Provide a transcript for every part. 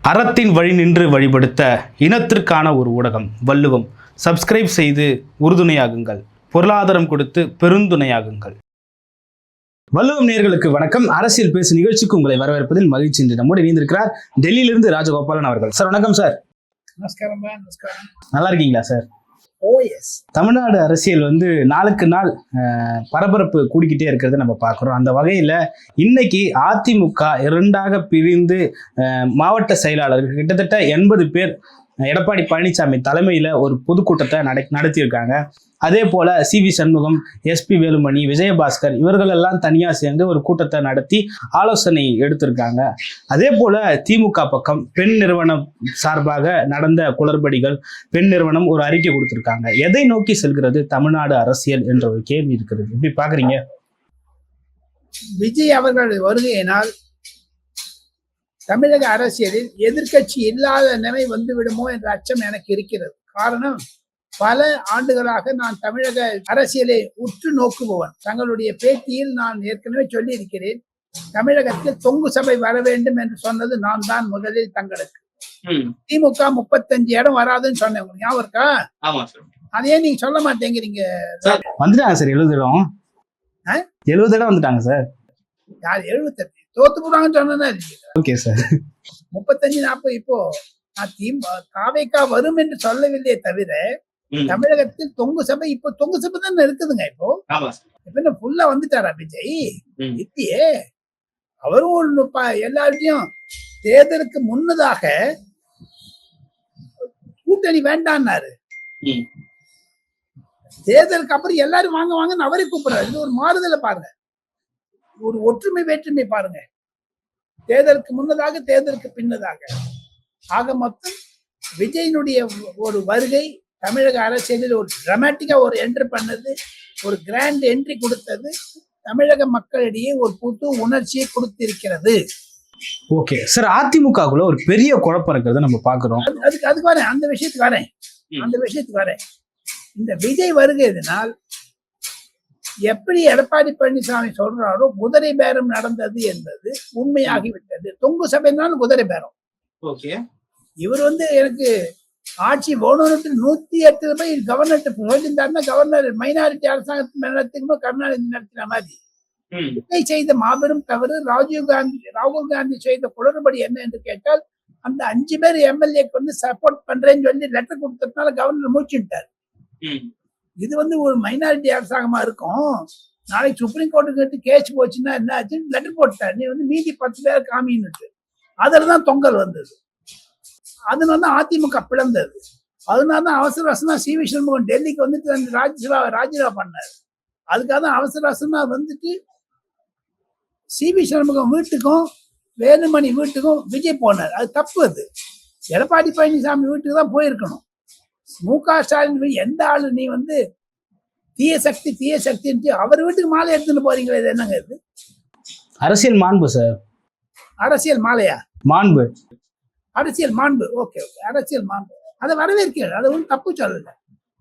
அறத்தின் வழி நின்று வழிபடுத்த இனத்திற்கான ஒரு ஊடகம் வள்ளுவம். சப்ஸ்கிரைப் செய்து உறுதுணையாகுங்கள். பொருளாதாரம் கொடுத்து பெருந்துணையாகுங்கள். வள்ளுவம் நேயர்களுக்கு வணக்கம். அரசியல் பேசு நிகழ்ச்சிக்கு உங்களை வரவேற்பதில் மகிழ்ச்சி. என்று நம்மோடு இணைந்திருக்கிறார் டெல்லியிலிருந்து ராஜகோபாலன் அவர்கள். சார் வணக்கம் சார். நமஸ்காரம். நமஸ்காரம். நல்லா இருக்கீங்களா சார்? எஸ். தமிழ்நாடு அரசியல் நாளுக்கு நாள் பரபரப்பு கூடிக்கிட்டே இருக்கிறத நம்ம பார்க்குறோம். அந்த வகையில் இன்னைக்கு அதிமுக இரண்டாக பிரிந்து மாவட்ட செயலாளர்கள் கிட்டத்தட்ட 80 பேர் எடப்பாடி பழனிசாமி தலைமையில் ஒரு பொதுக்கூட்டத்தை நடத்தியிருக்காங்க. அதே போல சி.வி. சண்முகம், எஸ்.பி. வேலுமணி, விஜயபாஸ்கர் இவர்கள் எல்லாம் தனியாக சேர்ந்து ஒரு கூட்டத்தை நடத்தி ஆலோசனை எடுத்திருக்காங்க. அதே போல திமுக பக்கம் பெண் நிறுவனம் சார்பாக நடந்த குளறுபடிகள், பெண் நிறுவனம் ஒரு அறிக்கை கொடுத்திருக்காங்க. எதை நோக்கி செல்கிறது தமிழ்நாடு அரசியல் என்ற ஒரு கேள்வி இருக்கிறது. எப்படி பாக்குறீங்க? விஜய் அவர்கள் வருகையினால் தமிழக அரசியலில் எதிர்க்கட்சி இல்லாத நிலை வந்து விடுமோ என்ற அச்சம் எனக்கு இருக்கிறது. காரணம், பல ஆண்டுகளாக நான் தமிழக அரசியலை உற்று நோக்குபவன். தங்களுடைய பேட்டியில் நான் ஏற்கனவே சொல்லி இருக்கிறேன், தமிழகத்தில் தொங்கு சபை வர வேண்டும் என்று சொன்னது நான் தான் முதலில். தங்களுக்கு திமுக 35 இடம் வராதுன்னு சொன்னேன். உங்களுக்கு ஞாபகம் இருக்கா? அதையே நீங்க சொல்ல மாட்டேங்கிறீங்க. வந்துட்டாங்க சார். 70 இடம் 70 இடம் வந்துட்டாங்க சார். யார் 78 தோத்து போறாங்கன்னு சொன்னா? Okay sir. 35 40 இப்போ தாவேகா வரும் என்று சொல்லவில்லையே தவிர தமிழகத்தில் தொங்கு சபை இப்போ தொங்கு சபை தான் இருக்குதுங்க. இப்போ என்ன ஃபுல்லா வந்துட்டாரா விஜய்? இல்லையே. அவரும் எல்லார்ட்டையும் தேர்தலுக்கு முன்னதாக கூட்டணி வேண்டான்னாரு. தேர்தலுக்கு அப்புறம் எல்லாரும் வாங்க வாங்கன்னு அவரே கூப்பிடுறாரு. இது ஒரு மாறுதலை பாருங்க, ஒரு ஒற்றுமை வேற்றுமை பாருங்க. தேர்தலுக்கு முன்னதாக, தேர்தலுக்கு பின்னதாக. ஆக மொத்தம் விஜயினுடைய ஒரு வருகை தமிழக அரசியலில் ஒரு டிராமாட்டிக்கா ஒரு என்ட்ரி பண்ணது, ஒரு கிராண்ட் என்ட்ரி கொடுத்தது, தமிழக மக்களிடையே ஒரு புது உணர்ச்சியை கொடுத்திருக்கிறது. Okay sir. அதிமுகக்குள்ள ஒரு பெரிய குழப்பம் இருக்கிறத நம்ம பாக்குறோம். அதுக்கு வரேன், அந்த விஷயத்துக்கு வரேன். இந்த விஜய் வருகையினால் எப்படி எடப்பாடி பழனிசாமி சொல்றாரோ குதிரை பேரம் நடந்தது என்பது உண்மையாகிவிட்டது. தொங்கு சபைனாலும் குதிரை பேரம். இவர் எனக்கு ஆட்சி வேணும்னு 108 போய் கவர்னர் சொல்லியிருந்தாருன்னா, கவர்னர் மைனாரிட்டி அரசாங்கத்தின் நடத்திக்கணும், கருணாநிதி நடத்தின மாதிரி. விஜய் செய்த மாபெரும் தவறு. ராகுல் காந்தி செய்த குளறுபடி என்ன என்று கேட்டால், அந்த 5 பேர் எம்எல்ஏக்கு சப்போர்ட் பண்றேன்னு சொல்லி லெட்டர் கொடுத்ததுனால கவர்னர் மூச்சுட்டார். இது ஒரு மைனாரிட்டி அரசாங்கமா இருக்கும். நாளைக்கு சுப்ரீம் கோர்ட்டுக்கு கேஸ் போச்சுன்னா என்ன ஆச்சு? லெட்டர் போட்டார், நீ மீதி 10 பேர் காமின்னுட்டு. அதுலதான் தொங்கல் வந்தது. அதனாலதான் அதிமுக பிளந்தது. அதனாலதான் அவசர அவசரமா சி.வி. சண்முகம் டெல்லிக்கு அந்த ராஜினாமா பண்ணாரு. அதுக்காக தான் அவசர அவசரமா சி.வி. சண்முகம் வீட்டுக்கும் வேலுமணி வீட்டுக்கும் விஜய் போனார். அது தப்பு. அது எடப்பாடி பழனிசாமி வீட்டுக்கு தான் போயிருக்கணும். மு.க. ஸ்டாலின் எந்த ஆளு நீ தீய சக்தி அவர் வீட்டுக்கு மாலை எடுத்துட்டு போறீங்களா? இது என்னங்க இது? அரசியல் மாண்பு சார். அரசியல் மாலையா? மாண்பு, அரசியல் மாண்பு. ஓகே, அரசியல் மாண்பு. அதை வரவேற்கிறேன். அதை தப்பு சொல்லல.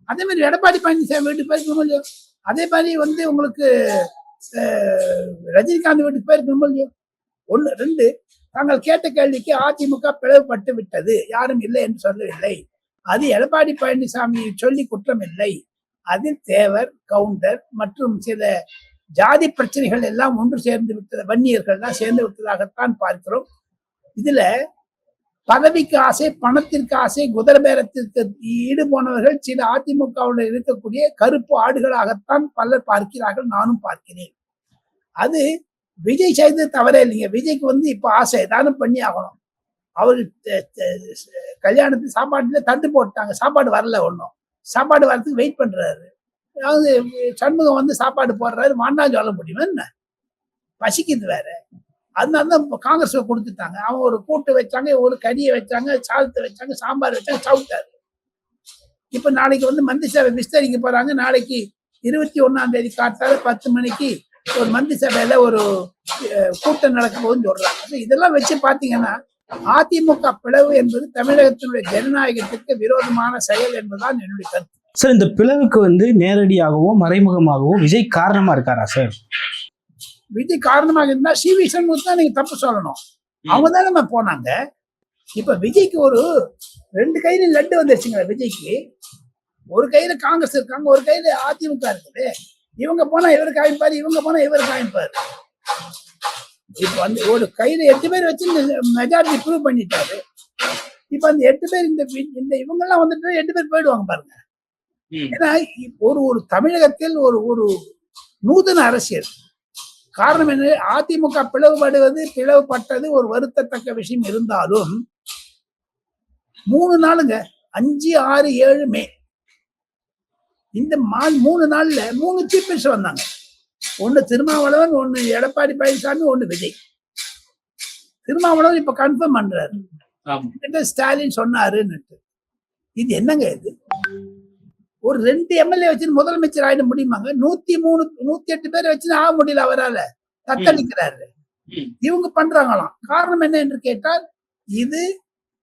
அதே மாதிரி எடப்பாடி பழனிசாமி வீட்டுக்கு போயிருக்கணும் இல்லையோ? அதே மாதிரி உங்களுக்கு ரஜினிகாந்த் வீட்டுக்கு போயிருக்கணும் இல்லையோ? 1 2 தாங்கள் கேட்ட கேள்விக்கு அதிமுக பிளவுபட்டு விட்டது, யாரும் இல்லை என்று சொல்லவில்லை. அது எடப்பாடி பழனிசாமி சொல்லி குற்றம் இல்லை. அதில் தேவர், கவுண்டர் மற்றும் சில ஜாதி பிரச்சனைகள் எல்லாம் ஒன்று சேர்ந்து விட்டது, வன்னியர்கள் எல்லாம் சேர்ந்து விட்டதாகத்தான் பார்க்கிறோம். இதுல பதவிக்கு ஆசை, பணத்திற்கு ஆசை, குதிரை பேரத்திற்கு ஈடு போனவர்கள் சில அதிமுகவுடன் இருக்கக்கூடிய கருப்பு ஆடுகளாகத்தான் பலர் பார்க்கிறார்கள், நானும் பார்க்கிறேன். அது விஜய் செய்தது தவறே இல்லைங்க. விஜய்க்கு இப்ப ஆசை தானம் பண்ணி ஆகணும். அவரு கல்யாணத்துக்கு சாப்பாட்டுல தட்டு போட்டாங்க, சாப்பாடு வரல. ஒன்றும் சாப்பாடு வரதுக்கு வெயிட் பண்றாரு. அதாவது சண்முகம் சாப்பாடு போடுறாரு, வாண்டா சொல்ல முடியுமா என்ன? பசிக்குது வேற. அதனாலதான் காங்கிரஸ் கொடுத்துட்டாங்க. அவங்க ஒரு கூட்டு வச்சாங்க, ஒரு கறியை வச்சாங்க, சாதத்தை வச்சாங்க, சாம்பார் வச்சாங்க, சாப்பிட்டாரு. இப்ப நாளைக்கு மந்திரி சபை விஸ்தரிக்க போறாங்க. நாளைக்கு 21ஆம் தேதி காத்தால 10 மணிக்கு ஒரு மந்திரி சபையில ஒரு கூட்டம் நடக்க போகுதுன்னு சொல்றாங்க. இதெல்லாம் வச்சு பாத்தீங்கன்னா அதிமுக பிளவு என்பது தமிழகத்தினுடைய ஜனநாயகத்திற்கு விரோதமான செயல் என்பதுதான் என்னுடைய கருத்து. சார், இந்த பிளவுக்கு நேரடியாகவோ மறைமுகமாகவோ விஜய் காரணமா இருக்காரா சார்? விஜய் காரணமாக இருந்தா சி.வி. சண்முகம் தான் நீங்க தப்பு சொல்லணும். அவங்க தானே போனாங்க. இப்ப விஜய்க்கு ஒரு 2 கையில லட்டு வந்துருச்சுங்களா விஜய்க்கு. ஒரு கையில காங்கிரஸ் இருக்காங்க, ஒரு கையில அதிமுக இருக்குது. இவங்க போனா இவரு காமிப்பாரு, இவங்க போனா இவரு காமிப்பாரு. இப்ப வந்து ஒரு கையில 8 பேர் வச்சு மெஜாரிட்டி ப்ரூவ் பண்ணிட்டாரு. இப்ப அந்த 8 பேர் இந்த இவங்க எல்லாம் வந்துட்டு 8 பேர் போயிடுவாங்க பாருங்க. ஏன்னா ஒரு தமிழகத்தில் ஒரு நூதன அரசியல். காரணம் என்ன? அதிமுக பிளவுபட்டது ஒரு வருத்தத்தக்க விஷயம் இருந்தாலும் 3 நாளுங்க, 5, 6, 7 மே இந்த 3 நாள்ல 3 சீஃப் மினிஸ்டர் வந்தாங்க. ஒண்ணு திருமாவளவன், ஒண்ணு எடப்பாடி பழனிசாமி, ஒண்ணு விஜய். திருமாவளவன் இப்ப கன்ஃபார்ம் பண்றாரு, ஸ்டாலின் சொன்னாருன்னு. இது என்னங்க இது? ஒரு 2 எம்எல்ஏ வச்சு முதலமைச்சர் ஆயிட முடியுமாங்க? 103, 108 பேரை வச்சு ஆக முடியல அவரால. தத்தளிக்கிறாரு. இவங்க பண்றாங்களாம். காரணம் என்ன என்று கேட்டால், இது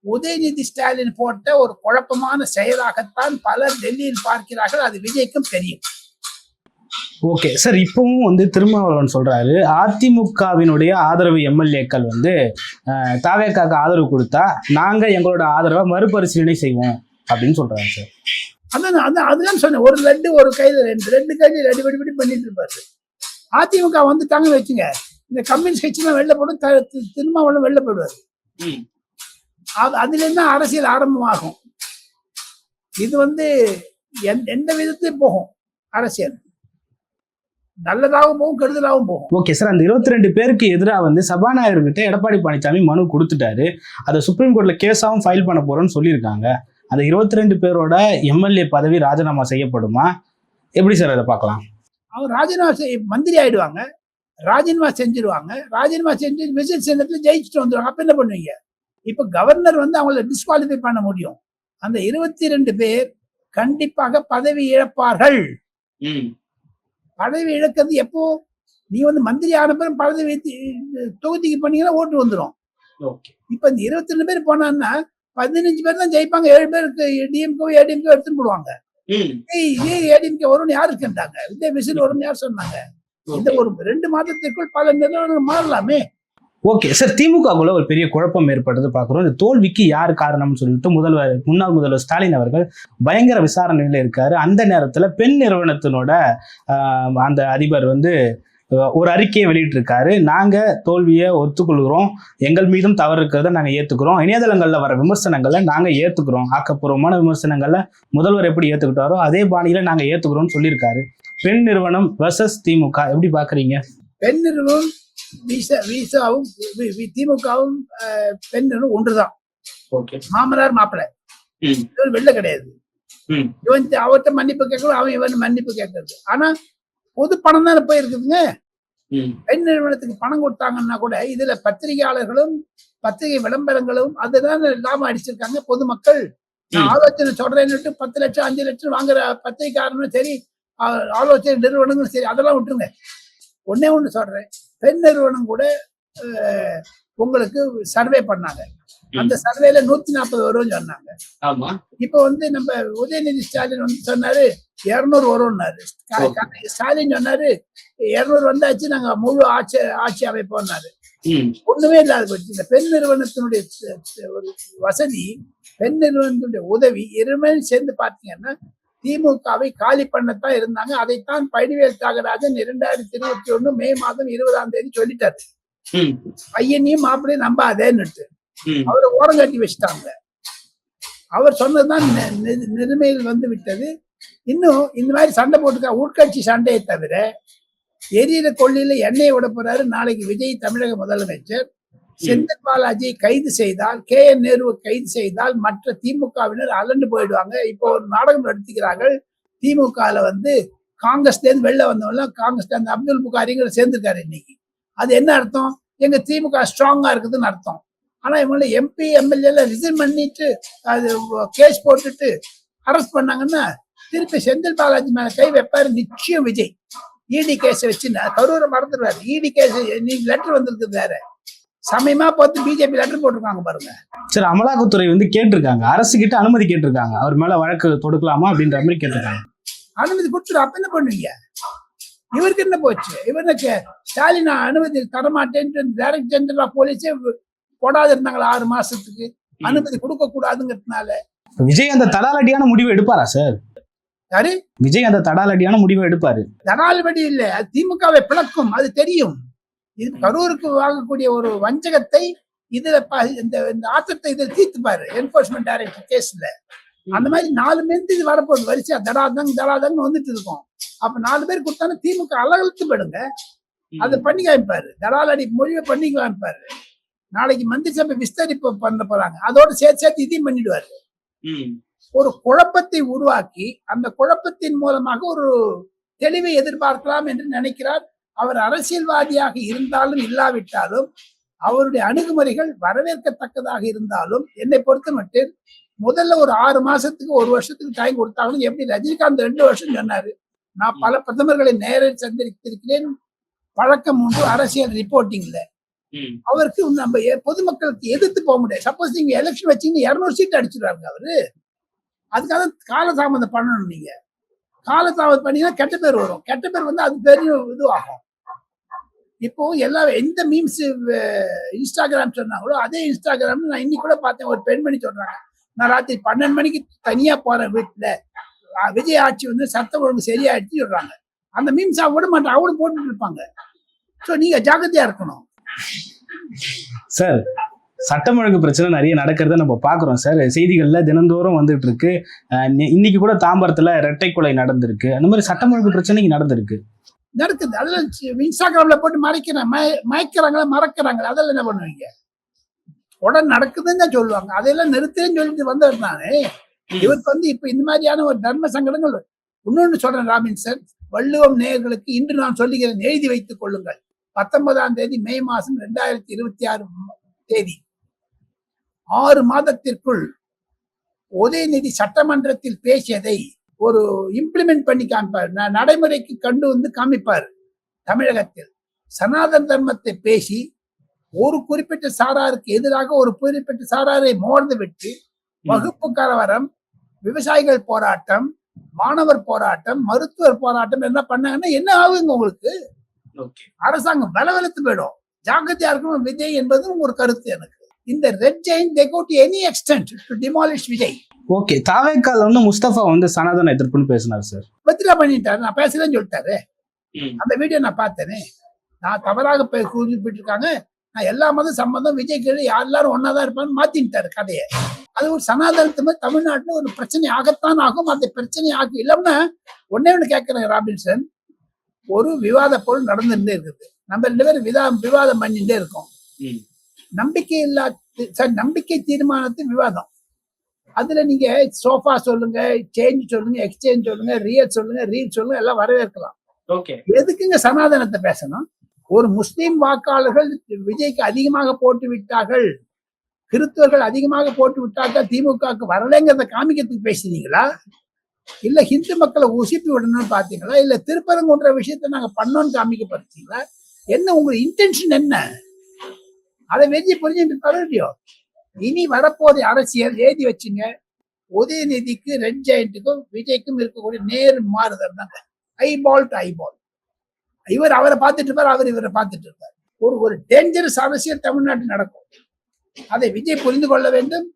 உதயநிதி ஸ்டாலின் போட்ட ஒரு குழப்பமான செயலாகத்தான் பலர் டெல்லியில் பார்க்கிறார்கள். அது விஜய்க்கும் தெரியும். ஓகே சார், இப்பவும் வந்து திருமாவளவன் சொல்றாரு, அதிமுகவினுடைய ஆதரவு எம்எல்ஏக்கள் வந்து தாவேக்காக்கு ஆதரவு கொடுத்தா நாங்க எங்களோட ஆதரவை மறுபரிசீலனை செய்வோம் அப்படின்னு சொல்றாரு சார். அதுதான் சொன்னேன். ஒரு லட்டு ஒரு கையில ரெண்டு கையில அடிபடி பண்ணிட்டு இருப்பாரு. அதிமுக வந்துட்டாங்கன்னு வச்சுங்க, இந்த கம்யூனிஸ்ட் கட்சி தான் வெளில போடும், திருமாவளவன் வெளில போயிடுவாரு. அதுல இருந்து அரசியல் ஆரம்பமாகும். இது வந்து எந்த விதத்திலும் போகும் அரசியல். நல்லதாகவும் போகும், கெடுதலாகவும் போகும். ஓகே சார், அந்த 22 பேருக்கு எதிராக வந்து சபாநாயகர்கிட்ட எடப்பாடி பழனிசாமி மனு கொடுத்துட்டாரு. அதை சுப்ரீம் கோர்ட்ல கேஸாவும் ஃபைல் பண்ண போறோம்னு சொல்லியிருக்காங்க. அந்த 22 பேரோட எம்எல்ஏ பதவி ராஜினாமா செய்யப்படுமா? எப்படி சார் அதை பார்க்கலாம்? அவர் ராஜினாமா மந்திரி ஆயிடுவாங்க, ராஜினாமா செஞ்சிருவாங்க. ராஜினாமா செஞ்சு விசில் சின்னத்துல ஜெயிச்சுட்டு வந்துடுவாங்க. அப்ப என்ன பண்ணுவீங்க? இப்ப கவர்னர் வந்து அவங்களை டிஸ்குவாலிஃபை பண்ண முடியும். அந்த 22 பேர் கண்டிப்பாக பதவி இழப்பார்கள். பதவி இழக்கிறது எப்போ? நீ வந்து மந்திரி ஆன பிறகு பதவி தொகுதிக்கு பண்ணீங்கன்னா ஓட்டு வந்துடும். இப்ப இந்த 22 பேர் போனான்னா 15 பேர் தான் ஜெயிப்பாங்க. 7 பேருக்கு டிஎம்கே ஏடிஎம்கே எடுத்துட்டு போடுவாங்க. ஏடிஎம்கே வரும்னு யாரு இருக்கின்றாங்க? விஜய் விசில் வரும்னு யார் சொன்னாங்க? இந்த ஒரு 2 மாதத்திற்குள் பல நிறுவனங்கள் மாறலாமே. ஓகே சார், திமுகவுல ஒரு பெரிய குழப்பம் ஏற்பட்டது பாக்குறோம். இந்த தோல்விக்கு யார் காரணம்னு சொல்லிட்டு முன்னாள் முதல்வர் ஸ்டாலின் அவர்கள் பயங்கர விசாரணையில இருக்காரு. அந்த நேரத்துல பெண் நிறுவனத்தினோட அந்த அதிபர் வந்து ஒரு அறிக்கையை வெளியிட்டிருக்காரு. நாங்க தோல்வியை ஒத்துக்கொள்கிறோம், எங்கள் மீதும் தவறு இருக்கிறத நாங்க ஏத்துக்கிறோம், இணையதளங்கள்ல வர விமர்சனங்களை நாங்க ஏத்துக்கிறோம், ஆக்கப்பூர்வமான விமர்சனங்கள்ல முதல்வர் எப்படி ஏத்துக்கிட்டாரோ அதே பாணியில நாங்க ஏத்துக்கிறோம்னு சொல்லியிருக்காரு. பெண் நிறுவனம் வெர்சஸ் திமுக எப்படி பாக்குறீங்க? பெண் நிறுவனம் வீசாவும் திமுகவும் பெண் நிறுவனம் ஒன்றுதான். மாமனார் மாப்பிள்ளை வெளில கிடையாது. இவன் அவர்கிட்ட மன்னிப்பு கேட்கணும், அவன் இவன் மன்னிப்பு கேட்கறது. ஆனா பொது பணம் தானே போயிருக்குதுங்க. பெண் நிறுவனத்துக்கு பணம் கொடுத்தாங்கன்னா கூட இதுல பத்திரிகையாளர்களும் பத்திரிகை விளம்பரங்களும் அதுதான் லாபம் அடிச்சிருக்காங்க. பொதுமக்கள் ஆலோசனை சொல்றேன்னு 10 லட்சம் 5 லட்சம் வாங்குற பத்திரிகையாளர்களும் சரி, ஆலோசனை நிறுவனங்களும் சரி, அதெல்லாம் விட்டுருங்க. ஒண்ணு சொல்றேன், பெண் நிறுவனம் கூட உங்களுக்கு சர்வே பண்ணாங்க. அந்த சர்வேல 140 வரும்னு சொன்னாங்க. இப்ப வந்து நம்ம உதயநிதி ஸ்டாலின் வந்து சொன்னாரு 200 வரும்னாரு. ஸ்டாலின் சொன்னாரு 200 வந்தாச்சு, நாங்க முழு ஆட்சி அமைப்போம்னாரு. ஒண்ணுமே இல்லாத போச்சு. இந்த பெண் நிறுவனத்தினுடைய ஒரு வசதி, பெண் நிறுவனத்தினுடைய உதவி இருமே சேர்ந்து பாத்தீங்கன்னா திமுகவை காலி பண்ணத்தான் இருந்தாங்க. அதைத்தான் பழனிவேல் தியாகராஜன் 2021 மே மாதம் 20ஆம் தேதி சொல்லிட்டாரு. பையனையும் மாப்பிள்ளையும் நம்பாதேன்னு அவரை ஓரம் கட்டி வச்சுட்டாங்க. அவர் சொன்னதுதான் நிலைமையில் வந்து விட்டது. இன்னும் இந்த மாதிரி சண்டை போட்டுக்க உட்கட்சி சண்டையை தவிர எரியிற கொள்ளையில எண்ணெயை விட போறாரு. நாளைக்கு விஜய் தமிழக முதலமைச்சர் செந்தில் பாலாஜியை கைது செய்தால், KN நேருவை கைது செய்தால் மற்ற திமுகவினர் அலண்டு போயிடுவாங்க. இப்போ ஒரு நாடகம் நடத்துகிறார்கள். திமுகல வந்து காங்கிரஸ்ல இருந்து வெளில வந்தவங்க காங்கிரஸ்ல அந்த அப்துல் புகாரிங்கிற சேர்ந்திருக்காரு இன்னைக்கு. அது என்ன அர்த்தம்? எங்க திமுக ஸ்ட்ராங்கா இருக்குதுன்னு அர்த்தம். ஆனா இவங்கள MP MLA ரிசைன் பண்ணிட்டு அது கேஸ் போட்டுட்டு அரெஸ்ட் பண்ணாங்கன்னா திருப்பி செந்தில் பாலாஜி மேல கை வைப்பாரு நிச்சயம் விஜய். ED கேஸ் வச்சு கரூரை மறந்துடுவாரு. ED கேஸ் லெட்டர் வந்திருக்கு வேற. சமயமா பார்த்து பிஜேபி லெட்டர் போட்டிருக்காங்க பாருங்க. சரி, அமலாக்கத்துறை வந்து கேட்டிருக்காங்க, அரசு கிட்ட அனுமதி கேட்டிருக்காங்க, அவர் மேல வழக்கு தொடுக்கலாமா அப்படின்ற மாதிரி கேட்டிருக்காங்க. அனுமதி கொடுத்துரு, அப்ப என்ன பண்ணுவீங்க? இவருக்கு என்ன போச்சு? இவருக்கு ஸ்டாலின் அனுமதி தரமாட்டேன்னு டைரக்டர் ஜெனரல் ஆஃப் போலீஸே போடாது இருந்தாங்களா 6 மாசத்துக்கு. அனுமதி கொடுக்க கூடாதுங்கிறதுனால. விஜய் அந்த தடாலடியான முடிவை எடுப்பாரா சார்? யாரு விஜய் அந்த தடாலடியான முடிவை எடுப்பாரு? ஜனாதிபதி இல்ல, அது திமுகவை பிளக்கும், அது தெரியும். இது கரூருக்கு வாங்கக்கூடிய ஒரு வஞ்சகத்தை இதுல இந்த ஆத்திரத்தை இதில் தீர்த்துப்பாரு என்போர்ஸ்மெண்ட் டைரக்டர் கேஸ்ல. அந்த மாதிரி 4 பேருக்கு இது வரப்போகுது, வரிசையா தடாதங்கன்னு வந்துட்டு இருக்கும். அப்ப 4 பேர் கொடுத்தாலும் திமுக அலகழுத்து போயிடுங்க. அதை பண்ணி காமிப்பாரு, தடாலடி மொழியை பண்ணி காமிப்பாரு. நாளைக்கு மந்திரி சபை விஸ்தரிப்பு பண்ண போறாங்க, அதோட சேர்த்து இதையும் பண்ணிடுவாரு. ஒரு குழப்பத்தை உருவாக்கி அந்த குழப்பத்தின் மூலமாக ஒரு தெளிவை எதிர்பார்க்கலாம் என்று நினைக்கிறார். அவர் அரசியல்வாதியாக இருந்தாலும் இல்லாவிட்டாலும் அவருடைய அணுகுமுறைகள் வரவேற்கத்தக்கதாக இருந்தாலும் என்னை பொறுத்த மட்டும் முதல்ல ஒரு 6 மாசத்துக்கு 1 வருஷத்துக்கு டைம் கொடுத்தாலும், எப்படி ரஜினிகாந்த் 2 வருஷம் சொன்னாரு. நான் பல பிரதமர்களை நேரில் சந்தித்திருக்கிறேன், பழக்கம் உண்டு அரசியல் ரிப்போர்ட்டிங்ல. அவருக்கு நம்ம பொதுமக்களுக்கு எதிர்த்து போக முடியாது. சப்போஸ் நீங்க எலெக்ஷன் வச்சீங்கன்னா 200 சீட் அடிச்சிருவாங்க அவரு. அதுக்காக காலதாமதம் பண்ணணும். நீங்க காலதாமதம் பண்ணீங்கன்னா கெட்ட பேர் வரும். கெட்ட பேர் வந்து அது பெரிய இதுவாகும். இப்போ எல்லாம் எந்த மீம்ஸ் இன்ஸ்டாகிராம் சொன்னாங்களோ அதே இன்ஸ்டாகிராம் நான் இன்னைக்கு கூட பார்த்தேன். ஒரு பெண்மணி சொல்றாங்க, நான் ராத்திரி 12 மணிக்கு தனியா போறேன் வீட்டுல, விஜய் ஆட்சி வந்து சட்டம் ஒழுங்கு சரியாயிடுச்சு சொல்றாங்க. அந்த மீம்ஸ் விட மாட்டேன், அவளும் போட்டுட்டு இருப்பாங்க. ஸோ நீங்க ஜாக்கிரதையா இருக்கணும் சார். சட்டம் ஒழுங்கு பிரச்சனை நிறைய நடக்கிறத நம்ம பாக்குறோம் சார், செய்திகள்ல தினந்தோறும் வந்துட்டு இருக்கு. இன்னைக்கு கூட தாம்பரத்துல இரட்டை கொலை நடந்திருக்கு. அந்த மாதிரி சட்டம் ஒழுங்கு பிரச்சனைக்கு நடந்திருக்கு, நடக்குது. அதெல்லாம் இன்ஸ்டாகிராம்ல போட்டு மயக்கிறாங்களா மறக்கிறாங்களா, அதெல்லாம் என்ன பண்ணுவீங்க? உடனே நடக்குதுன்னு தான் சொல்லுவாங்க. அதையெல்லாம் நிறுத்துன்னு சொல்லிட்டு வந்தவர் தானே. இவருக்கு வந்து இப்ப இந்த மாதிரியான ஒரு தர்ம சங்கடங்கள். இன்னொன்னு சொல்றேன் ராபின்சன், வள்ளுவம் நேயர்களுக்கு இன்று நான் சொல்லுகிறேன், எழுதி வைத்துக் கொள்ளுங்கள். 19ஆம் தேதி மே மாசம் 2026 6 மாதத்திற்குள் உதயநிதி சட்டமன்றத்தில் பேசியதை ஒரு இம்ப்ளிமெண்ட் பண்ணி காமிப்பார், நடைமுறைக்கு கண்டு வந்து காமிப்பார். தமிழகத்தில் சனாதன தர்மத்தை பேசி ஒரு குறிப்பிட்ட சாராருக்கு எதிராக ஒரு குறிப்பிட்ட சாராரை மோர்ந்து விட்டு வகுப்பு கலவரம், விவசாயிகள் போராட்டம், மாணவர் போராட்டம், மருத்துவர் போராட்டம் என்ன பண்ணாங்கன்னா என்ன ஆகுங்க உங்களுக்கு? அரசாங்கம் பலவலத்து போயிடும். ஜாக்கிரதையா இருக்கணும் விஜய் என்பதும் ஒரு கருத்து எனக்கு. இந்த red giant they go to any extent to demolish Vijay. Okay, தாவேக்கால வந்து முஸ்தபா வந்து சனாதன எதிர்ப்புன்னு பேசினார் சார். பத்திரா பண்ணிட்டாரு, நான் பேசுறேன்னு சொல்லிட்டாரு. அந்த வீடியோ நான் பார்த்தேனே. நான் தவறாக குறிப்பிட்டு இருக்காங்க, நான் எல்லா மதம் சம்பந்தம் விஜய் கீழே எல்லாரும் ஒன்னாதான் இருப்பான்னு மாத்திட்டாரு கதையை. அது ஒரு சனாதனத்துமே தமிழ்நாட்டுல ஒரு பிரச்சனை ஆகத்தான் ஆகும். அந்த பிரச்சனை ஆகும் இல்லைன்னா ஒன்னு கேட்கிறேன் ராபின்சன், ஒரு விவாத பொருள் நடந்துட்டே இருக்குது, நம்ம 2 பேரும் விவாதம் பண்ணிட்டே இருக்கோம். நம்பிக்கை தீர்மானத்து விவாதம். அதுல நீங்க சோஃபா சொல்லுங்க, சேஞ்ச் சொல்லுங்க, எக்ஸ்சேஞ்ச் சொல்லுங்க, ரியல் சொல்லுங்க, ரீல் சொல்லுங்க, எல்லாம் வரவேற்கலாம். எதுக்குங்க சனாதனத்தை பேசணும்? ஒரு முஸ்லீம் வாக்காளர்கள் விஜய்க்கு அதிகமாக போட்டு விட்டார்கள், கிறிஸ்தவர்கள் அதிகமாக போட்டு விட்டார்கள், திமுகவுக்கு வரலைங்கிறத காமிக்கிறதுக்கு பேசுனீங்களா? இல்ல ஹிந்து மக்களை உசுப்பி விடணும்னு பாத்தீங்களா? இல்ல திருப்பரங்குன்ற விஷயத்த நாங்க பண்ணோம்னு காமிக்கப்படுத்தீங்களா? என்ன உங்க இன்டென்ஷன் என்ன? அதை வெஞ்சி புரிஞ்சுட்டு தரலையோ. இனி வரப்போது அரசியல் எழுதி வச்சுங்க. உதயநிதிக்கு ரெட் ஜெயண்ட்டுக்கும் விஜய்க்கும் இருக்கக்கூடிய நேர் மாறுதல் தாங்க, ஐபால் டு ஐபால். இவர் அவரை பார்த்துட்டு இருப்பார், அவர் இவரை பார்த்துட்டு இருப்பார். ஒரு டேஞ்சரஸ் அரசியல் தமிழ்நாட்டில் நடக்கும். அதை விஜய் புரிந்து கொள்ள வேண்டும்.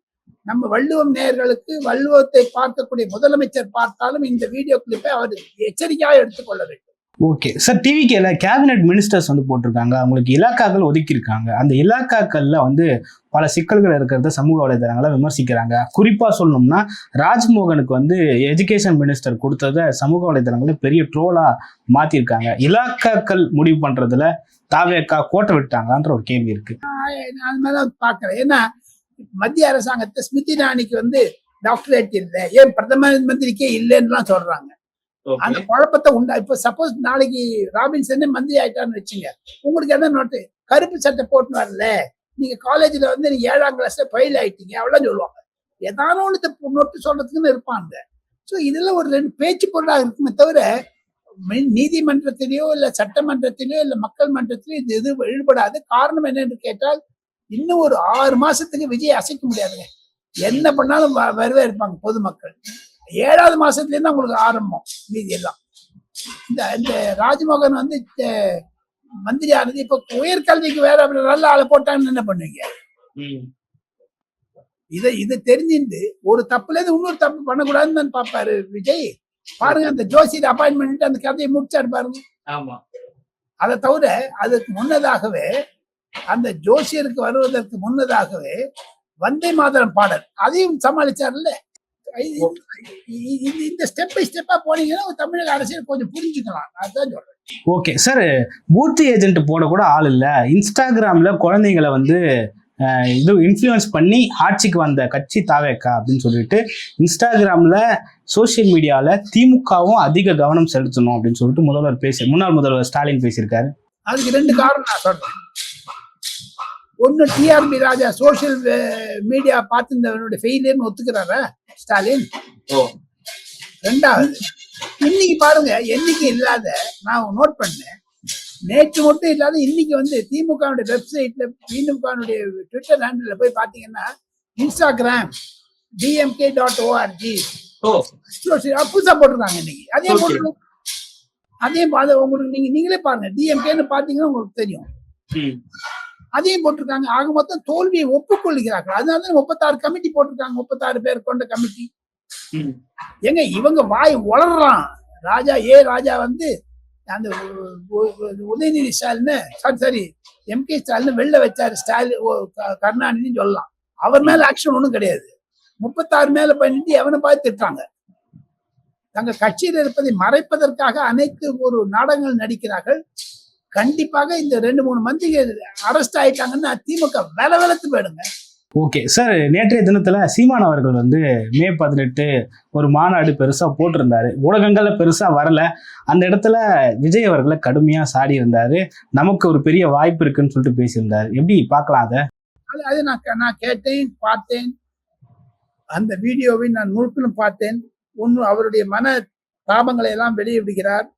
நம்ம வள்ளுவம் நேயர்களுக்கு, வள்ளுவத்தை பார்க்கக்கூடிய முதலமைச்சர் பார்த்தாலும் இந்த வீடியோ கிளிப்பை அவர் எச்சரிக்கையாக எடுத்துக்கொள்ள வேண்டும். ஓகே சார், டிவிகேல கேபினெட் மினிஸ்டர்ஸ் வந்து போட்டிருக்காங்க, அவங்களுக்கு இலாக்காக்கள் ஒதுக்கியிருக்காங்க. அந்த இலாக்காக்கள்ல வந்து பல சிக்கல்கள் இருக்கிறத சமூக வலைதளங்களை விமர்சிக்கிறாங்க. குறிப்பா சொல்லணும்னா ராஜ்மோகனுக்கு வந்து எஜுகேஷன் மினிஸ்டர் கொடுத்ததை சமூக வலைதளங்களை பெரிய ட்ரோலா மாத்திருக்காங்க. இலாக்காக்கள் முடிவு பண்றதுல தாவேக்கா கோட்டை விட்டாங்கன்ற ஒரு கேள்வி இருக்கு. அது மாதிரிதான் பாக்குறேன். ஏன்னா மத்திய அரசாங்கத்தை ஸ்மிருதி இரானிக்கு வந்து டாக்டரேட் இல்லை, ஏன் பிரதம மந்திரிக்கே இல்லைன்னு சொல்றாங்க. அந்த குழப்பத்தை உண்டா. இப்ப சப்போஸ் நாளைக்கு ராபின்சன் மந்திரி ஆயிட்டான்னு வச்சுங்க, உங்களுக்கு என்ன நோட்டு, கருப்பு சட்டை போட்டு வரல, நீங்க காலேஜ்ல வந்து நீங்க 7ஆம் கிளாஸ்ல ஃபெயில் ஆயிட்டீங்க அவ்வளவு சொல்லுவாங்க. ஏதான ஒண்ணு நோட்டு சொல்றதுக்குன்னு இருப்பாங்க. ஸோ இதெல்லாம் ஒரு 2 பேச்சு பொருளாக இருக்குமே தவிர நீதிமன்றத்திலேயோ இல்ல சட்டமன்றத்திலேயோ இல்ல மக்கள் மன்றத்திலேயோ இது எது ஈடுபடாது. காரணம் என்னன்னு கேட்டால் இன்னும் ஒரு 6 மாசத்துக்கு விஜய் அசைக்க முடியாதுங்க. என்ன பண்ணாலும் வரவே இருப்பாங்க பொதுமக்கள். 7வது மாசத்துல இருந்து உங்களுக்கு ஆரம்பம் மீதி எல்லாம். இந்த ராஜ்மோகன் வந்து மந்திரி ஆனது இப்ப உயர்கல்விக்கு வேற நல்ல ஆளை போட்டாங்கன்னு என்ன பண்ணுவீங்க? இது தெரிஞ்சுட்டு ஒரு தப்புல இருந்து இன்னொரு தப்பு பண்ணக்கூடாதுன்னு தான் பாப்பாரு விஜய். பாருங்க அந்த ஜோசியர் அப்பாயின்மெண்ட் அந்த கதையை முடிச்சாரு பாருங்க. ஆமா. அதை தவிர அதுக்கு முன்னதாகவே அந்த ஜோசியருக்கு வருவதற்கு முன்னதாகவே வந்தே மாதரம் பாடல் அதையும் சமாளிச்சார்ல. இந்த ஸ்டெப் பை ஸ்டெப்பா போனீங்கன்னா தமிழக அரசியல் கொஞ்சம் புரிஞ்சுக்கலாம். அதுதான் சொல்றேன். ஓகே சார், பூத் ஏஜென்ட் போட கூட ஆள் இல்லை. இன்ஸ்டாகிராம்ல குழந்தைங்களை வந்து இது இன்ஃப்ளூயன்ஸ் பண்ணி ஆட்சிக்கு வந்த கட்சி தாவேக்கா அப்படின்னு சொல்லிட்டு இன்ஸ்டாகிராம்ல சோசியல் மீடியால திமுகவும் அதிக கவனம் செலுத்தணும் அப்படின்னு சொல்லிட்டு முன்னாள் முதல்வர் ஸ்டாலின் பேசியிருக்காரு. அதுக்கு 2 காரணம் நான் சொல்றேன். ஒன்னு, டிஆர்பி ராஜா சோசியல் மீடியா பார்த்துருந்தவனுடைய ஃபெயிலியர்னு ஒத்துக்கிறாரா ஸ்டாலின்? ரெண்டாவது, இன்னைக்கு பாருங்க, என்னைக்கு இல்லாத நான் நோட் பண்ணேன், நேற்று மட்டும் இல்லாத இன்னைக்கு வந்து திமுக வெப்சைட்ல திமுக ட்விட்டர் ஹேண்டில் போய் பாத்தீங்கன்னா இன்ஸ்டாகிராம் dmk.org புதுசா போட்டிருக்காங்க இன்னைக்கு. அதே போட்டு உங்களுக்கு நீங்களே பாருங்க, டிஎம்கேன்னு பாத்தீங்கன்னா உங்களுக்கு தெரியும். அதையும் போட்டிருக்காங்க. ஆக மொத்தம் தோல்வியை ஒப்புக்கொள்கிறார்கள். அதனால 36 கமிட்டி போட்டிருக்காங்க, 36 பேர் கொண்ட கமிட்டி. எங்க இவங்க வாய் வளர்றான். ராஜா வந்து அந்த உதயநிதி ஸ்டாலின் சரி எம்கே ஸ்டாலின் வெளில வச்சாரு. ஸ்டாலின் கருணாநிதினு சொல்லலாம். அவர் மேல ஆக்ஷன் ஒண்ணும் கிடையாது. 36 மேல பண்ணிட்டு எவனை பார்த்து திட்டாங்க. தங்க கட்சியில் இருப்பதை மறைப்பதற்காக அனைத்து ஒரு நாடகங்கள் நடிக்கிறார்கள். கண்டிப்பாக இந்த 2-3 மந்திரிகள் அரெஸ்ட் ஆயிட்டாங்கன்னா திமுக வெலவெலத்து போயிடுங்க. ஓகே சார், நேற்றைய தினத்துல சீமான் அவர்கள் வந்து மே 18 ஒரு மாநாடு பெருசா போட்டிருந்தாரு. ஊடகங்கள்ல பெருசா வரல. அந்த இடத்துல விஜய் அவர்களை கடுமையா சாடி இருந்தாரு. நமக்கு ஒரு பெரிய வாய்ப்பு இருக்குன்னு சொல்லிட்டு பேசியிருந்தாரு. எப்படி பார்க்கலாம் அதை? அது நான் கேட்டேன், பார்த்தேன். அந்த வீடியோவை நான் முழுக்கிலும் பார்த்தேன். அவருடைய மன தாபங்களை எல்லாம் வெளியிடுகிறார்.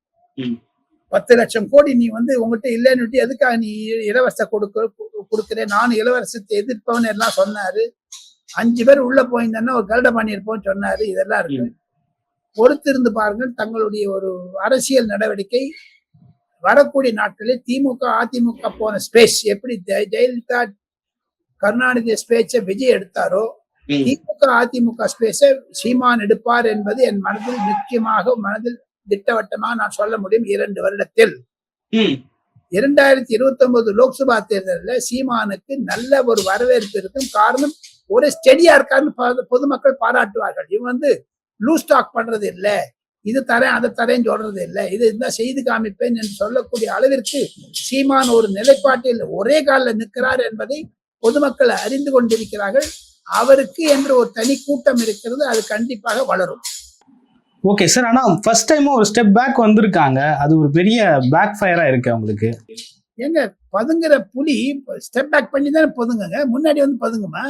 10 லட்சம் கோடி நீ வந்து உங்ககிட்ட இல்லைன்னு எதுக்காக நீ இலவச கொடுக்குறேன், நானும் இலவசத்தை எதிர்ப்பவன் எல்லாம் சொன்னாரு. 5 பேர் உள்ள போயிருந்தா ஒரு கருட பண்ணியிருப்போம் சொன்னாரு. இதெல்லாம் இருக்கு. பொறுத்திருந்து பாருங்கள். தங்களுடைய ஒரு அரசியல் நடவடிக்கை வரக்கூடிய நாட்களில் திமுக அதிமுக போன ஸ்பேஸ் எப்படி ஜெயலலிதா கருணாநிதி ஸ்பேஸை விஜய் எடுத்தாரோ திமுக அதிமுக ஸ்பேஸை சீமான் எடுப்பார் என்பது என் மனதில் நிச்சயமாக திட்டவட்டமாக நான் சொல்ல முடியும். 2 வருடத்தில் 2029 லோக்சபா தேர்தலில் சீமானுக்கு நல்ல ஒரு வரவேற்பு இருக்கும். காரணம், ஒரு ஸ்டெடியா இருக்காருன்னு பொதுமக்கள் பாராட்டுவார்கள். இவன் வந்து லூஸ் ஸ்டாக் பண்றது இல்லை, இது தரேன் அதை தரேன்னு சொல்றது இல்லை, இது இருந்தா செய்து காமிப்பேன் என்று சொல்லக்கூடிய அளவிற்கு சீமான் ஒரு நிலைப்பாட்டில் ஒரே காலில் நிற்கிறார் என்பதை பொதுமக்கள் அறிந்து கொண்டிருக்கிறார்கள். அவருக்கு என்று ஒரு தனி கூட்டம் இருக்கிறது. அது கண்டிப்பாக வளரும். ஓகே சார், ஆனா ஃபர்ஸ்ட் டைம் ஒரு ஸ்டெப் பேக் வந்திருக்காங்க. அது ஒரு பெரிய பேக் ஃபயரா இருக்கு அவங்களுக்கு. எங்க பதுங்குற புலி ஸ்டெப் பேக் பண்ணி தானே பதுங்குங்க. முன்னாடி வந்து பதுங்குமா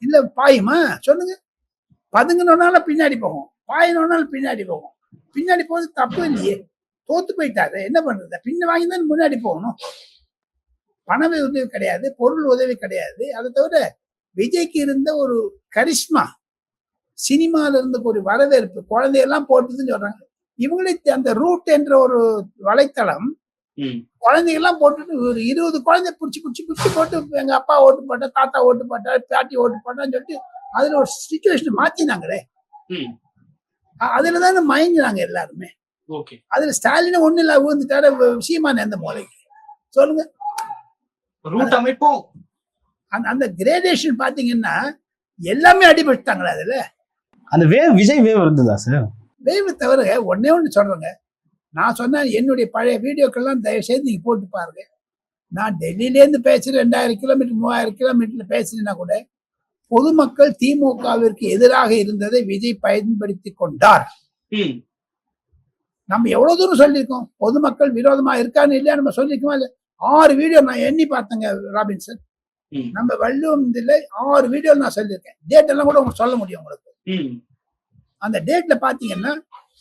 இல்ல பாயுமா சொல்லுங்க? பதுங்கினால பின்னாடி போகும், பாயினாலும் பின்னாடி போகும். பின்னாடி போறது தப்பு இல்லையே. தோத்து போயிட்டாரு, என்ன பண்றது? பின்ன வாங்கி தான் முன்னாடி போகணும். பண உதவி கிடையாது, பொருள் உதவி கிடையாது. அதை தவிர விஜய்க்கு இருந்த ஒரு கரிஷ்மா, சினிமால இருந்த ஒரு வரவேற்பு, குழந்தையெல்லாம் போட்டுதுன்னு சொல்றாங்க. இவங்களே அந்த ரூட் என்ற ஒரு வலைத்தளம் குழந்தைகள்லாம் போட்டுட்டு ஒரு 20 குழந்தை பிடிச்சி போட்டு எங்க அப்பா ஓட்டு போட்டா, தாத்தா ஓட்டு போட்டா, பாட்டி ஓட்டு போட்டான்னு சொல்லிட்டு அதுல ஒரு சிச்சுவேஷன் மாத்தினாங்களே. அதுலதானே மயங்கினாங்க எல்லாருமே. அதுல ஸ்டாலின் ஒண்ணு இல்ல ஊந்துட்டாரு. சீமான் எந்த மூலைக்கு சொல்லுங்க? அந்த கிரேடேஷன் பாத்தீங்கன்னா எல்லாமே அடிபட்டாங்களே. அதுல அந்த விஜய் வேவ் இருந்ததா சார்? வேவ் தவிர ஒன்னே ஒண்ணு சொல்றேங்க. நான் சொன்ன என்னுடைய பழைய வீடியோக்கெல்லாம் தயவு செய்து நீங்க போட்டு பாருங்க. நான் டெல்லியிலேருந்து பேசுறேன், 2000 கிலோமீட்டர் 3000 கிலோமீட்டர்ல பேசுறேன்னா கூட பொதுமக்கள் திமுகவிற்கு எதிராக இருந்ததை விஜய் பயன்படுத்தி கொண்டார். நம்ம எவ்வளவு தூரம் சொல்லியிருக்கோம்? பொதுமக்கள் விரோதமா இருக்கான்னு இல்லையா நம்ம சொல்லியிருக்கோமா? இல்ல 6 வீடியோ நான் எண்ணி பார்த்தேங்க ராபின்சன். நம்ம வள்ளுவம்ல 6 வீடியோ நான் சொல்லியிருக்கேன். டேட் எல்லாம் கூட உங்களுக்கு சொல்ல முடியும். உங்களுக்கு அந்த டேட்ல பாத்தீங்கன்னா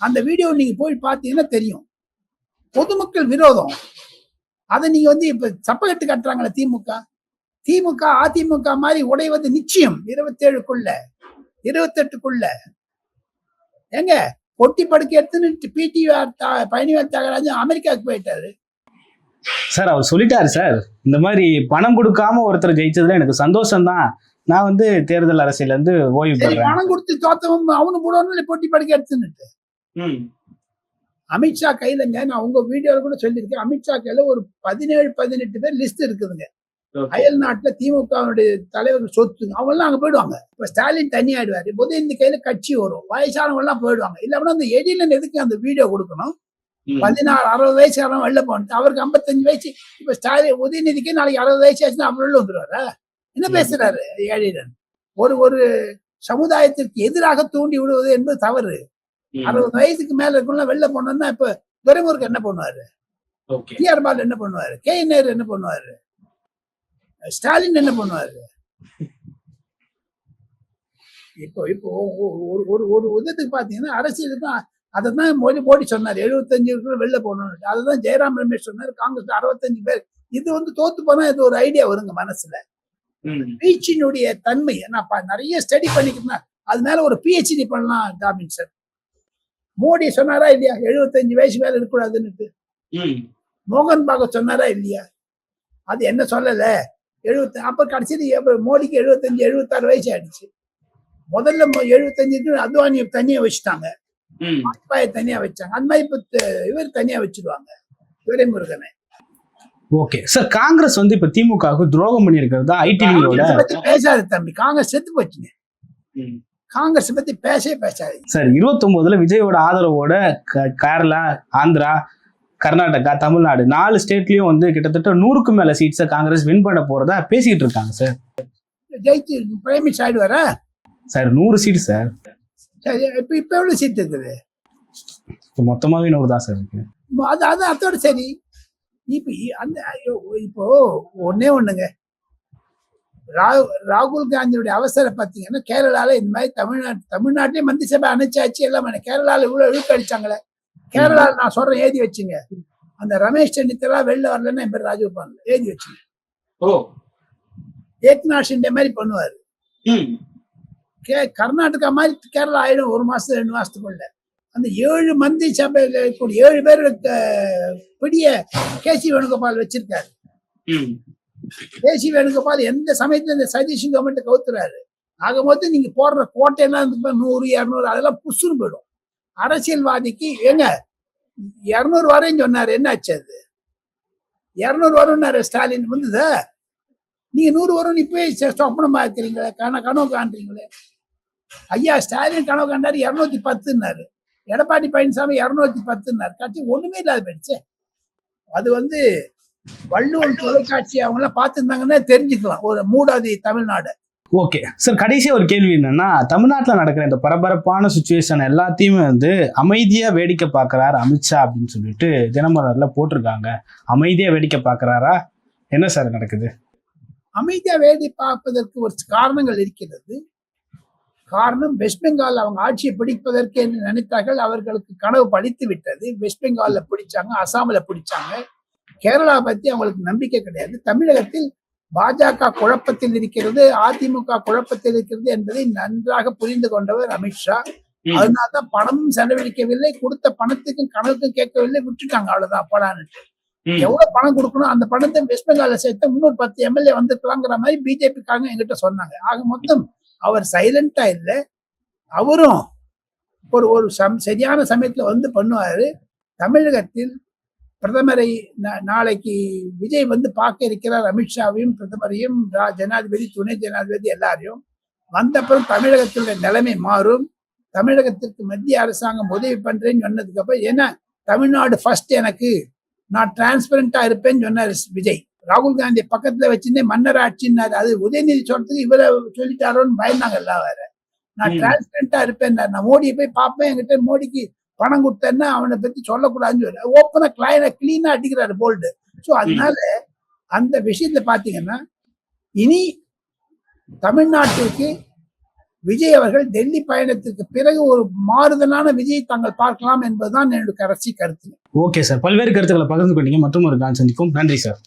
அந்த வீடியோ நீங்க போய் பாத்தீங்கன்னா தெரியும். பொதுமக்கள் விரோதம். அதை நீங்க வந்து இப்ப சப்பகட்டு கட்டுறாங்களே திமுக அதிமுக மாதிரி உடைவது நிச்சயம் 27க்குள்ள 28க்குள்ள. எங்க பொட்டி படுக்க எடுத்துன்னு பழனிவேல் தியாகராஜன் அமெரிக்காவுக்கு போயிட்டாரு சார். அவர் சொல்லிட்டாரு சார், இந்த மாதிரி பணம் கொடுக்காம ஒருத்தர் ஜெயிச்சதுல எனக்கு சந்தோஷம் தான். நான் வந்து தேர்தல் அரசியல இருந்து ஓய்வு சரி, பெறேன். பணம் கொடுத்து தோத்தவன் அவனு போடுவானு போட்டி படிக்க எடுத்துன்னுட்டு. அமித்ஷா கையிலங்க, நான் உங்க வீடியோல கூட சொல்லியிருக்கேன், அமித்ஷா கையில ஒரு 17-18 பேர் லிஸ்ட் இருக்குதுங்க. அயல் நாட்டுல திமுகவுடைய தலைவர்கள் சொத்துங்க, அவங்க எல்லாம் அங்க போயிடுவாங்க. இப்ப ஸ்டாலின் தனியாயிடுவாரு, உதயநிதி கையில கட்சி வரும், வயசானவங்க எல்லாம் போயிடுவாங்க. இல்ல அந்த எடிலன் எதுக்கு அந்த வீடியோ கொடுக்கணும்? 16-60 வயசுக்காரன் வெளில போனது, அவருக்கு 55 வயசு. இப்ப ஸ்டாலின் உதயநிதிக்கு நாளைக்கு 60 வயசு ஆச்சுன்னா அவர் வெளில வந்துருவாரா? என்ன பேசுறாரு எடிலன்? ஒரு சமுதாயத்திற்கு எதிராக தூண்டி விடுவது என்பது தவறு. 60 வயசுக்கு மேல இருக்கணும் வெளில போனோம்னா இப்ப துரைமுருகன் என்ன பண்ணுவாரு? டிஆர் பாலு என்ன பண்ணுவாரு? கே நேரு என்ன பண்ணுவாரு? ஸ்டாலின் என்ன பண்ணுவாரு? இப்போ இப்போ ஒரு ஒரு விதத்துக்கு பாத்தீங்கன்னா அரசியலுக்கு அதைதான் மோடி சொன்னாரு, 75 வெளில போகணும். அதைதான் ஜெயராம் ரமேஷ் சொன்னாரு, காங்கிரஸ் 65 பேர். இது வந்து தோத்து போனா இது ஒரு ஐடியா வருங்க மனசுல. பீச்சினுடைய தன்மை நான் நிறைய ஸ்டடி பண்ணிக்கிறேன், அது மேல ஒரு பிஹெச்டி பண்ணலாம் டாபின் சார். மோடி சொன்னாரா இல்லையா 75 வயசு மேல இருக்கக்கூடாதுன்னு? மோகன் பாகவத் சொன்னாரா இல்லையா? அது என்ன சொல்லல 70. அப்ப கடைசியில் மோடிக்கு 75-76 வயசு ஆயிடுச்சு. முதல்ல 75 அத்வானியை தனியா வச்சுட்டாங்க, வாஜ்பாயை தனியா வச்சாங்க. அந்த மாதிரி இப்ப இவர் தனியா வச்சிருவாங்க துரைமுருகனை. ஓகே சார், காங்கிரஸ் வந்து இப்ப திமுகவுக்கு துரோகம் பண்ணி இருக்கிறது ஐடிவியோட பேசாது தம்பி, காங்கிரஸ் செத்து போச்சுங்க. காங்கிரஸ் பத்தி பேசாது சார். 29ல விஜயோட ஆதரவோட கேரளா, ஆந்திரா, கர்நாடகா, தமிழ்நாடு 4 ஸ்டேட்லயும் வந்து கிட்டத்தட்ட 100க்கும் மேல சீட்ஸை காங்கிரஸ் வின் பண்ண போறதா பேசிக்கிட்டு இருக்காங்க சார். ஜெயிச்சு பிரைம் மினிஸ்டர் ஆயிடுவாரா சார்? 100 seat sir. இப்ப எவ்வளவு சீட் இருக்குது? மொத்தமாவே 100 தான் சார் இருக்கு. அது அதோட சரி. இப்போ ஒன்னே ஒண்ணுங்க, ராகுல் காந்தியுடைய அவசரம் பாத்தீங்கன்னா கேரளால இந்த மாதிரி தமிழ்நாட்டிலே மந்திரி சபை அணைச்சாச்சு எல்லாம். கேரளால இவ்வளவு இழுக்கு அடிச்சாங்களே, கேரளால நான் சொல்றேன் எழுதி வச்சுங்க, அந்த ரமேஷ் சென்னித்தலா வெளில வரலன்னா என் பேர் ராஜகோபால் எழுதி வச்சுங்க. ஏக்நாத் ஷிண்டே மாதிரி பண்ணுவாரு. கர்நாடகா மாதிரி கேரளா ஆயிடும் 1 மாசம் 2 மாசத்துக்குள்ள. அந்த 7 மந்திரி சபையில 7 பேர் பிடிய கேசி வேணுகோபால் வச்சிருக்காரு. கேசி வேணுகோபால் எந்த சமயத்துல இந்த சதீஷ் கவர்மெண்ட் கவுத்துறாரு. ஆக மொத்தம் நீங்க போடுற கோட்டையெல்லாம் 100-200 அதெல்லாம் புசுன்னு போயிடும். அரசியல்வாதிக்கு ஏங்க 200 வரேன்னு சொன்னாரு, என்ன ஆச்சு? அது 200 வரும்னாரு ஸ்டாலின் வந்ததா? நீங்க 100 வரும் இப்பவே சொப்பனமா இருக்கிறீங்களே, கனவு காண்றீங்களே. ஐயா ஸ்டாலின் கனவு காண்டாரு 210ன்னாரு, எடப்பாடி பழனிசாமி 210ன்னாரு, கட்சி ஒண்ணுமே இல்லாத போயிடுச்சு. அது வந்து வள்ளுவன் தொலைக்காட்சி அவங்க எல்லாம் பார்த்துருந்தாங்கன்னா தெரிஞ்சுக்கலாம் ஒரு மூடாதி தமிழ்நாடு. ஓகே சார், கடைசியா ஒரு கேள்வி என்னன்னா, தமிழ்நாட்டில் நடக்கிற இந்த பரபரப்பான சுச்சுவேஷன் எல்லாத்தையுமே வந்து அமைதியா வேடிக்கை பார்க்கறாரு அமித்ஷா அப்படின்னு சொல்லிட்டு தினமலர்ல போட்டிருக்காங்க. அமைதியா வேடிக்கை பார்க்கறாரா? என்ன சார் நடக்குது? அமைதியா வேடி பார்ப்பதற்கு ஒரு காரணங்கள் இருக்கிறது. காரணம், வெஸ்ட் பெங்கால் அவங்க ஆட்சியை பிடிப்பதற்கு என்று நினைத்தார்கள், அவர்களுக்கு கனவு பழித்து விட்டது. வெஸ்ட் பெங்கால்ல பிடிச்சாங்க, அசாமில் பிடிச்சாங்க. கேரளா பத்தி அவங்களுக்கு நம்பிக்கை கிடையாது. தமிழகத்தில் பாஜக குழப்பத்தில் இருக்கிறது, அதிமுக குழப்பத்தில் இருக்கிறது என்பதை நன்றாக புரிந்து கொண்டவர் அமித்ஷா. அதனால்தான் பணமும் செலவழிக்கவில்லை, கொடுத்த பணத்துக்கும் கணக்குக்கும் கேட்கவில்லை, விட்டுட்டாங்க, அவ்வளவுதான் படான்னு. எவ்வளவு பணம் கொடுக்கணும் அந்த பணத்தை வெஸ்ட் பெங்கால சேர்த்து 310 எம்எல்ஏ வந்திருக்கலாங்கிற மாதிரி பிஜேபி காரங்க எங்கிட்ட சொன்னாங்க. ஆக மொத்தம் அவர் சைலண்டா இல்லை, அவரும் ஒரு சரியான சமயத்துல வந்து பண்ணுவாரு. தமிழகத்தில் பிரதமரை நாளைக்கு விஜய் வந்து பார்க்க இருக்கிறார், அமித்ஷாவையும் பிரதமரையும் ஜனாதிபதி துணை ஜனாதிபதி எல்லாரையும். வந்தப்புறம் தமிழகத்தினுடைய நிலைமை மாறும். தமிழகத்திற்கு மத்திய அரசாங்கம் உதவி பண்றேன்னு சொன்னதுக்கு அப்புறம், ஏன்னா தமிழ்நாடு ஃபர்ஸ்ட், எனக்கு நான் டிரான்ஸ்பரண்டா இருப்பேன்னு சொன்னார் விஜய். ராகுல் காந்தி பக்கத்துல வச்சிருந்தே மன்னர் ஆட்சின்னாரு. அது உதயநிதி சொல்றதுக்கு இவரை சொல்லிட்டாரோன்னு பயந்தாங்க எல்லாம். வேற நான் டிரான்ஸ்பரண்டா இருப்பேன், நான் மோடியை போய் பார்ப்பேன், என்கிட்ட மோடிக்கு பணம் கொடுத்தேன்னா அவனை பத்தி சொல்லக்கூடாதுன்னு சொல்லி ஓப்பனா கிளீனா அடிக்கிறாரு போல்டு. ஸோ அதனால அந்த விஷயத்துல பாத்தீங்கன்னா இனி தமிழ்நாட்டிற்கு விஜய் அவர்கள் டெல்லி பயணத்திற்கு பிறகு ஒரு மாறுதலான விஜய் தாங்கள் பார்க்கலாம் என்பதுதான் என்னுடைய கடைசி கருத்து. ஓகே சார், பல்வேறு கருத்துக்களை பகிர்ந்து கொண்டீங்க. மற்றும் ஒரு கால் சந்திப்போம். நன்றி சார்.